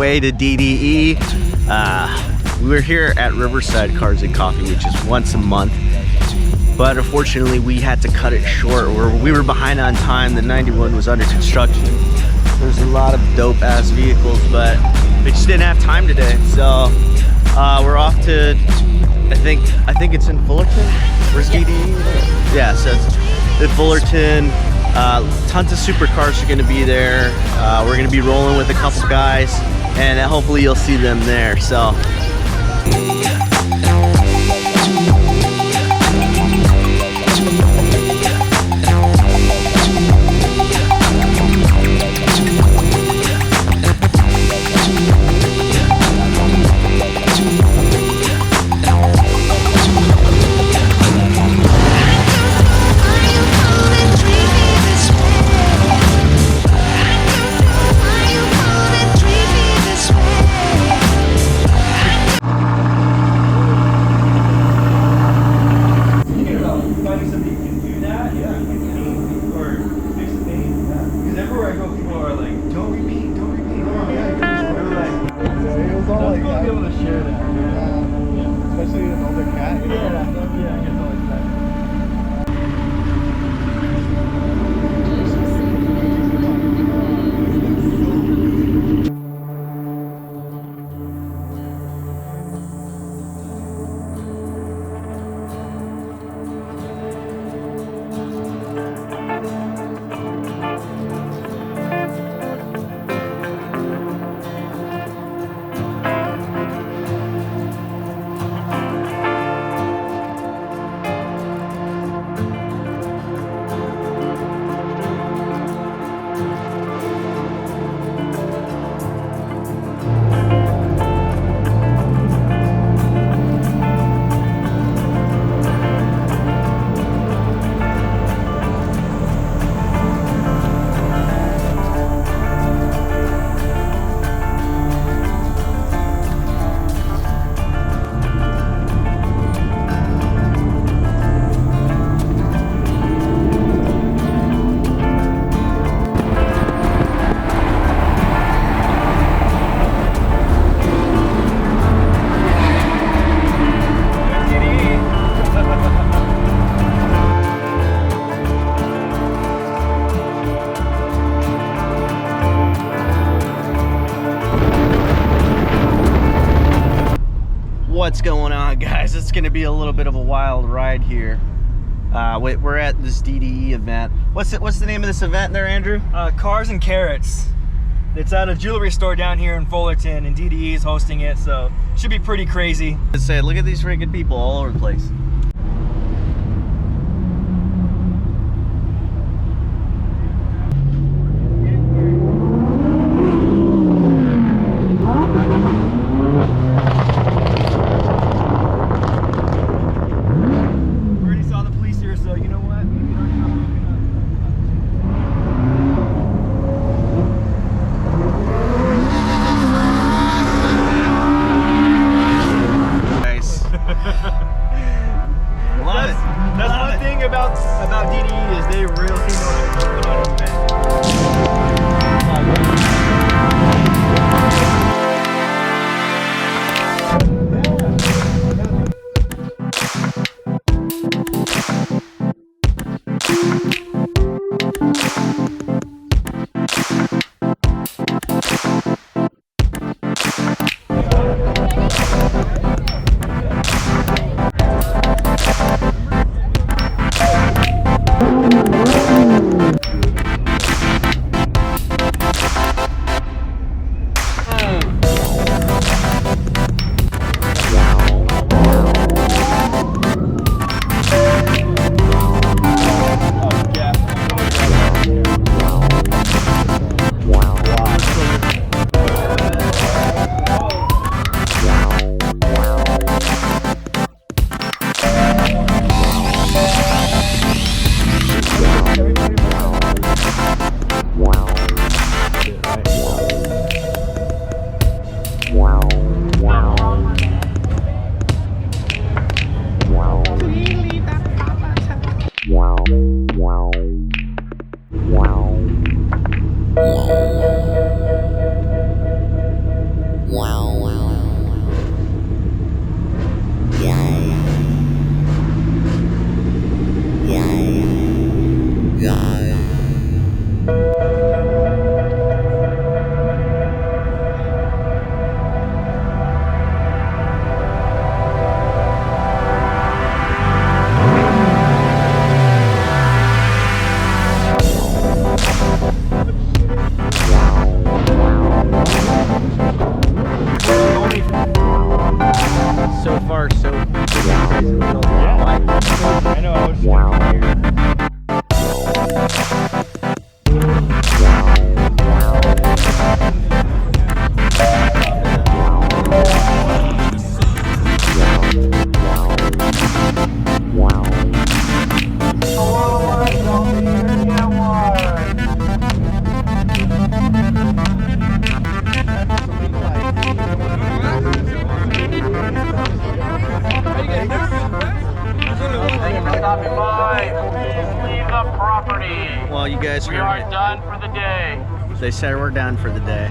way to DDE. We're here at Riverside Cars and Coffee, which is once a month. But unfortunately, we had to cut it short. We were behind on time. The 91 was under construction. There's a lot of dope-ass vehicles, but we just didn't have time today. So we're off to, I think it's in Fullerton. Where's DDE? Yeah, so it's in Fullerton. Tons of supercars are going to be there. We're going to be rolling with a couple guys, and hopefully you'll see them there. So. What's going on, guys? It's gonna be a little bit of a wild ride here. We're at this DDE event. What's the name of this event there, Andrew? Cars and Carats. It's at a jewelry store down here in Fullerton, and DDE is hosting it, so it should be pretty crazy. Let's say, look at these freaking people all over the place. That's one thing about DDE is they really know how to put on an event. property. Well, you guys We heard are it. done for the day. They said we're done for the day.